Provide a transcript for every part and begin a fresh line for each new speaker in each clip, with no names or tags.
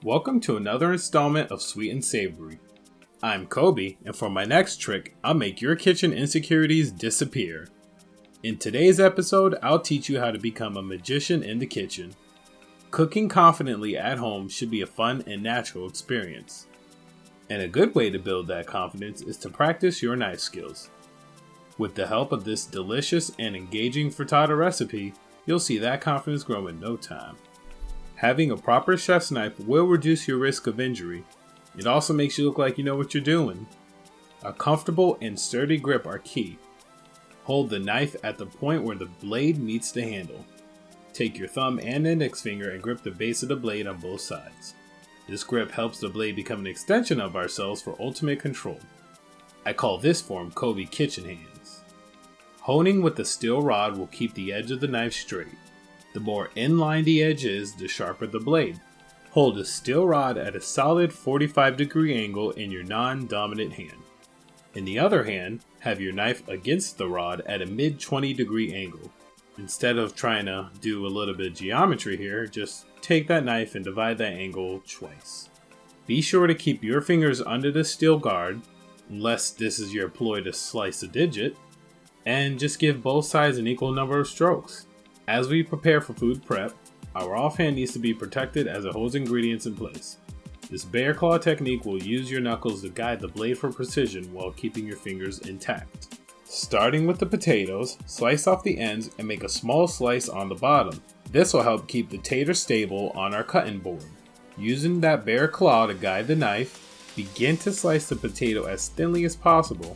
Welcome to another installment of Sweet and Savory. I'm Kobi, and for my next trick, I'll make your kitchen insecurities disappear. In today's episode, I'll teach you how to become a magician in the kitchen. Cooking confidently at home should be a fun and natural experience. And a good way to build that confidence is to practice your knife skills. With the help of this delicious and engaging frittata recipe, you'll see that confidence grow in no time. Having a proper chef's knife will reduce your risk of injury. It also makes you look like you know what you're doing. A comfortable and sturdy grip are key. Hold the knife at the point where the blade meets the handle. Take your thumb and index finger and grip the base of the blade on both sides. This grip helps the blade become an extension of ourselves for ultimate control. I call this form Kobi kitchen hands. Honing with the steel rod will keep the edge of the knife straight. The more in-line the edge is, the sharper the blade. Hold a steel rod at a solid 45-degree angle in your non-dominant hand. In the other hand, have your knife against the rod at a mid-20-degree angle. Instead of trying to do a little bit of geometry here, just take that knife and divide that angle twice. Be sure to keep your fingers under the steel guard, unless this is your ploy to slice a digit, and just give both sides an equal number of strokes. As we prepare for food prep, our offhand needs to be protected as it holds ingredients in place. This bear claw technique will use your knuckles to guide the blade for precision while keeping your fingers intact. Starting with the potatoes, slice off the ends and make a small slice on the bottom. This will help keep the tater stable on our cutting board. Using that bear claw to guide the knife, begin to slice the potato as thinly as possible.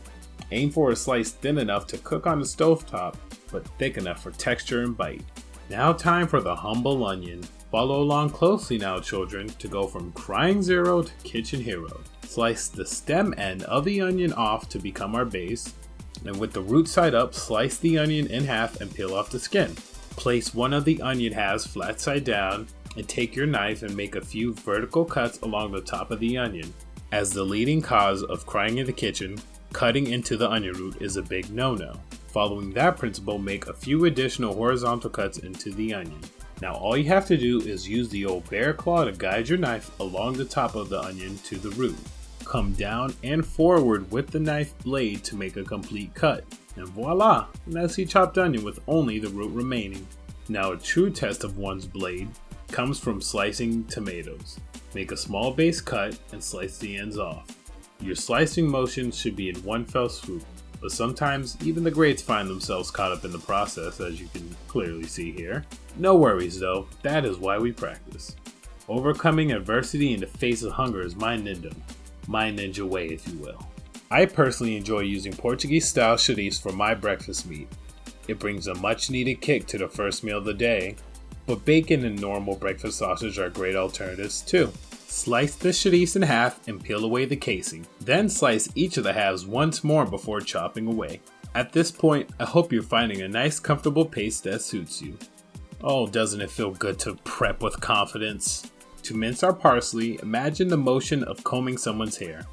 Aim for a slice thin enough to cook on the stovetop, but thick enough for texture and bite. Now time for the humble onion. Follow along closely now, children, to go from crying zero to kitchen hero. Slice the stem end of the onion off to become our base, and with the root side up, slice the onion in half and peel off the skin. Place one of the onion halves flat side down, and take your knife and make a few vertical cuts along the top of the onion. As the leading cause of crying in the kitchen, cutting into the onion root is a big no-no. Following that principle, make a few additional horizontal cuts into the onion. Now all you have to do is use the old bear claw to guide your knife along the top of the onion to the root. Come down and forward with the knife blade to make a complete cut. And voila! A nicely chopped onion with only the root remaining. Now a true test of one's blade comes from slicing tomatoes. Make a small base cut and slice the ends off. Your slicing motion should be in one fell swoop, but sometimes even the greats find themselves caught up in the process, as you can clearly see here. No worries though, that is why we practice. Overcoming adversity in the face of hunger is my ninja way, if you will. I personally enjoy using Portuguese style chourico for my breakfast meat. It brings a much needed kick to the first meal of the day, but bacon and normal breakfast sausage are great alternatives too. Slice the chourico in half and peel away the casing. Then slice each of the halves once more before chopping away. At this point, I hope you're finding a nice comfortable pace that suits you. Oh, doesn't it feel good to prep with confidence? To mince our parsley, imagine the motion of combing someone's hair.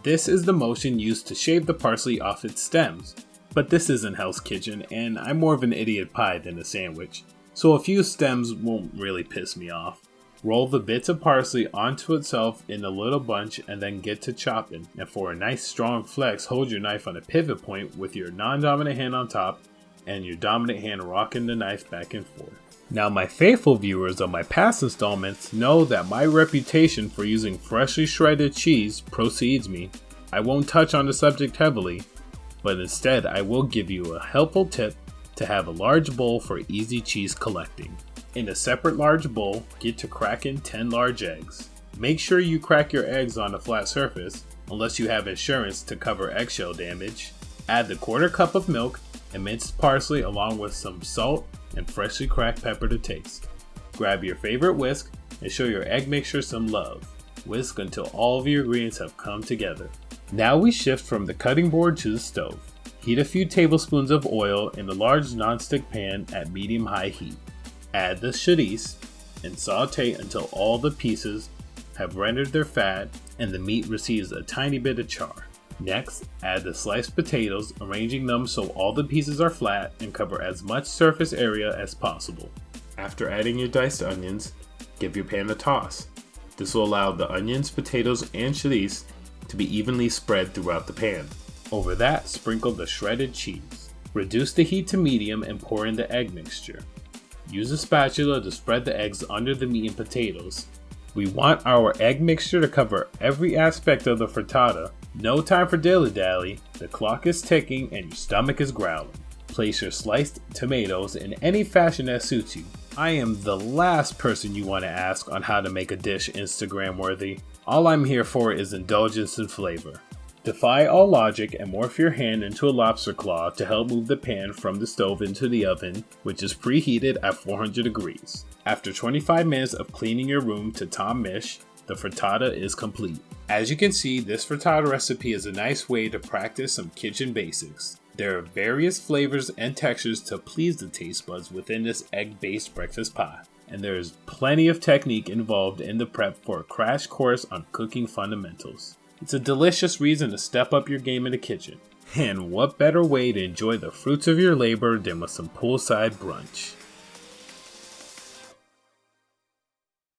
This is the motion used to shave the parsley off its stems. But this isn't Hell's Kitchen, and I'm more of an idiot pie than a sandwich, so a few stems won't really piss me off. Roll the bits of parsley onto itself in a little bunch and then get to chopping. And for a nice strong flex, hold your knife on a pivot point with your non-dominant hand on top and your dominant hand rocking the knife back and forth. Now my faithful viewers of my past installments know that my reputation for using freshly shredded cheese precedes me. I won't touch on the subject heavily, but instead I will give you a helpful tip to have a large bowl for easy cheese collecting. In a separate large bowl, get to cracking 10 large eggs. Make sure you crack your eggs on a flat surface, unless you have insurance to cover eggshell damage. Add the quarter cup of milk and minced parsley along with some salt and freshly cracked pepper to taste. Grab your favorite whisk and show your egg mixture some love. Whisk until all of your ingredients have come together. Now we shift from the cutting board to the stove. Heat a few tablespoons of oil in a large nonstick pan at medium-high heat. Add the chourico and saute until all the pieces have rendered their fat and the meat receives a tiny bit of char. Next, add the sliced potatoes, arranging them so all the pieces are flat and cover as much surface area as possible. After adding your diced onions, give your pan a toss. This will allow the onions, potatoes, and chorizo to be evenly spread throughout the pan. Over that, sprinkle the shredded cheese. Reduce the heat to medium and pour in the egg mixture. Use a spatula to spread the eggs under the meat and potatoes. We want our egg mixture to cover every aspect of the frittata. No time for dilly-dally, the clock is ticking and your stomach is growling. Place your sliced tomatoes in any fashion that suits you. I am the last person you want to ask on how to make a dish Instagram worthy. All I'm here for is indulgence and flavor. Defy all logic and morph your hand into a lobster claw to help move the pan from the stove into the oven, which is preheated at 400 degrees. After 25 minutes of cleaning your room to Tom Mish, the frittata is complete. As you can see, this frittata recipe is a nice way to practice some kitchen basics. There are various flavors and textures to please the taste buds within this egg-based breakfast pie, and there is plenty of technique involved in the prep for a crash course on cooking fundamentals. It's a delicious reason to step up your game in the kitchen. And what better way to enjoy the fruits of your labor than with some poolside brunch?